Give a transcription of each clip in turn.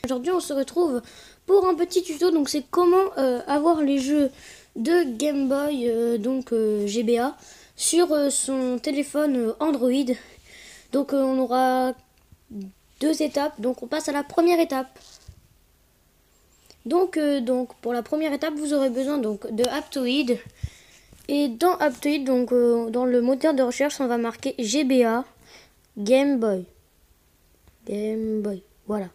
Aujourd'hui on se retrouve pour un petit tuto, donc c'est comment avoir les jeux de Game Boy, GBA, sur son téléphone Android. Donc on aura deux étapes, donc on passe à la première étape. Donc pour la première étape vous aurez besoin donc de Aptoide. Et dans Aptoide, dans le moteur de recherche on va marquer GBA Game Boy. Game Boy, voilà.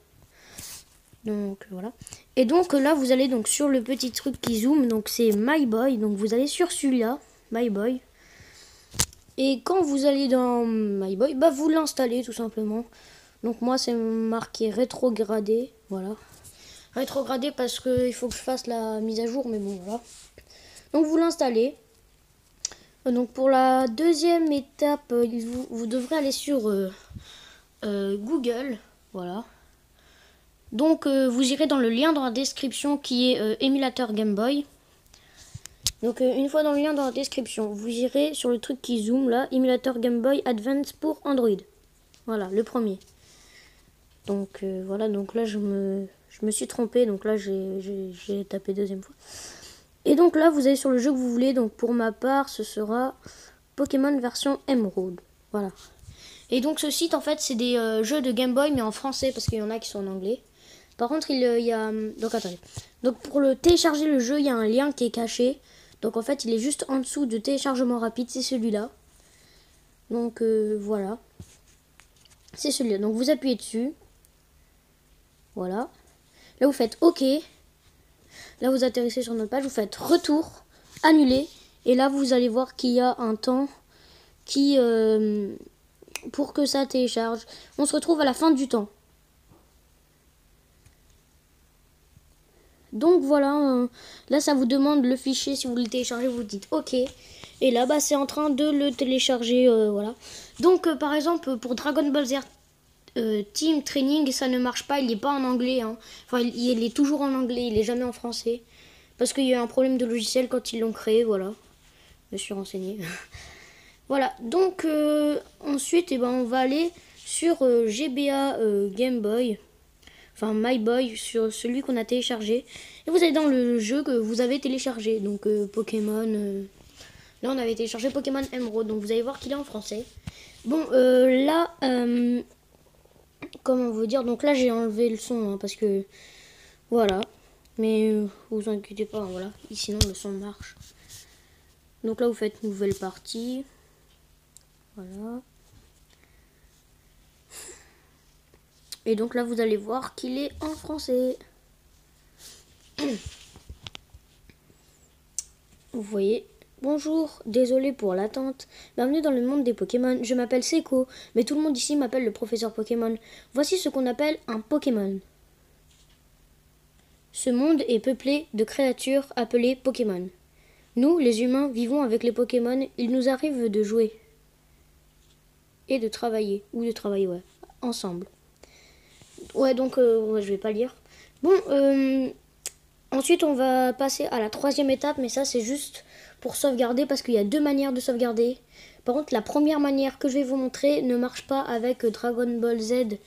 Donc voilà. Et donc là vous allez donc sur le petit truc qui zoome, donc c'est My Boy, donc vous allez sur celui-là, My Boy. Et quand vous allez dans My Boy, bah vous l'installez tout simplement. Donc moi c'est marqué rétrogradé, voilà. Rétrogradé parce que il faut que je fasse la mise à jour, mais bon voilà. Donc vous l'installez. Donc pour la deuxième étape, vous devrez aller sur Google, voilà. Donc vous irez dans le lien dans la description qui est émulateur Game Boy. Donc une fois dans le lien dans la description, vous irez sur le truc qui zoome là, émulateur Game Boy Advance pour Android. Voilà, le premier. Donc voilà, donc là je me suis trompé, donc là j'ai tapé deuxième fois. Et donc là vous allez sur le jeu que vous voulez, donc pour ma part ce sera Pokémon version Emerald. Voilà. Et donc ce site en fait c'est des jeux de Game Boy mais en français parce qu'il y en a qui sont en anglais. Par contre, il y a... Donc, attendez. Donc, pour le télécharger le jeu, il y a un lien qui est caché. Donc, en fait, il est juste en dessous de téléchargement rapide. C'est celui-là. Donc, voilà. C'est celui-là. Donc, vous appuyez dessus. Voilà. Là, vous faites OK. Là, vous atterrissez sur notre page. Vous faites retour, annuler. Et là, vous allez voir qu'il y a un temps qui... pour que ça télécharge. On se retrouve à la fin du temps. Donc voilà, là ça vous demande le fichier, si vous le téléchargez, vous dites OK. Et là bah c'est en train de le télécharger, voilà. Donc par exemple pour Dragon Ball Z Team Training, ça ne marche pas, il n'est pas en anglais. Hein. Enfin il est toujours en anglais, il n'est jamais en français. Parce qu'il y a eu un problème de logiciel quand ils l'ont créé, voilà. Je me suis renseigné. Voilà, donc ensuite on va aller sur GBA Game Boy. Enfin My Boy, sur celui qu'on a téléchargé. Et vous allez dans le jeu que vous avez téléchargé. Donc Pokémon. Là on avait téléchargé Pokémon Emerald. Donc vous allez voir qu'il est en français. Bon là, comment vous dire. Donc là j'ai enlevé le son hein, parce que voilà. Mais vous inquiétez pas, hein, voilà. Et sinon le son marche. Donc là vous faites nouvelle partie. Voilà. Et donc là, vous allez voir qu'il est en français. Vous voyez. Bonjour, désolé pour l'attente. Bienvenue dans le monde des Pokémon. Je m'appelle Seko, mais tout le monde ici m'appelle le professeur Pokémon. Voici ce qu'on appelle un Pokémon. Ce monde est peuplé de créatures appelées Pokémon. Nous, les humains, vivons avec les Pokémon. Il nous arrive de jouer. Et de travailler. Ou de travailler, ouais. Ensemble. Ouais, donc je vais pas lire. Bon, ensuite on va passer à la troisième étape, mais ça c'est juste pour sauvegarder parce qu'il y a deux manières de sauvegarder. Par contre, la première manière que je vais vous montrer ne marche pas avec Dragon Ball Z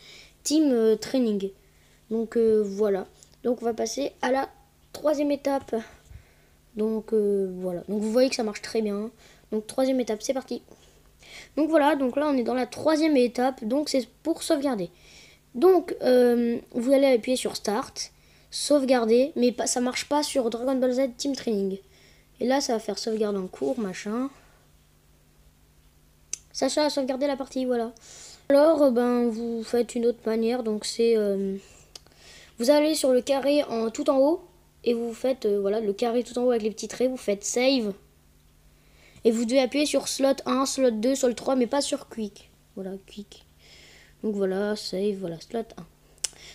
Team Training. Donc voilà. Donc on va passer à la troisième étape. Donc voilà. Donc vous voyez que ça marche très bien. Donc troisième étape, c'est parti. Donc voilà, donc là on est dans la troisième étape, donc c'est pour sauvegarder. Donc, vous allez appuyer sur Start, sauvegarder, mais ça marche pas sur Dragon Ball Z Team Training. Et là, ça va faire sauvegarde en cours, machin. Sacha a sauvegardé la partie, voilà. Alors, vous faites une autre manière, donc c'est... vous allez sur le carré tout en haut, et vous faites, voilà, le carré tout en haut avec les petits traits, vous faites Save. Et vous devez appuyer sur Slot 1, Slot 2, Slot 3, mais pas sur Quick. Voilà, Quick. Donc voilà, save, voilà, slot 1.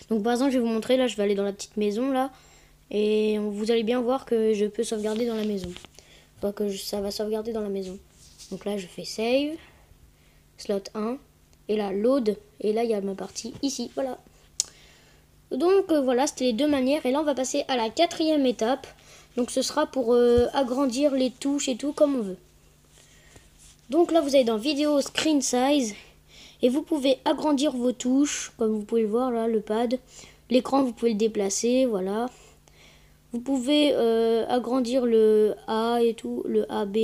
Donc par exemple, je vais vous montrer, là, je vais aller dans la petite maison, là. Et vous allez bien voir que je peux sauvegarder dans la maison. Enfin, que ça va sauvegarder dans la maison. Donc là, je fais save, slot 1. Et là, load. Et là, il y a ma partie ici, voilà. Donc voilà, c'était les deux manières. Et là, on va passer à la quatrième étape. Donc ce sera pour agrandir les touches et tout, comme on veut. Donc là, vous allez dans vidéo screen size. Et vous pouvez agrandir vos touches, comme vous pouvez le voir là, le pad. L'écran, vous pouvez le déplacer, voilà. Vous pouvez agrandir le A et tout, le AB,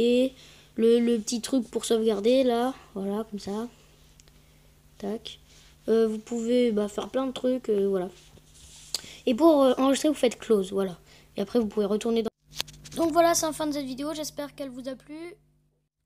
le petit truc pour sauvegarder là, voilà, comme ça. Tac. Vous pouvez faire plein de trucs, voilà. Et pour enregistrer, vous faites close, voilà. Et après, vous pouvez retourner dans... Donc voilà, c'est la fin de cette vidéo, j'espère qu'elle vous a plu.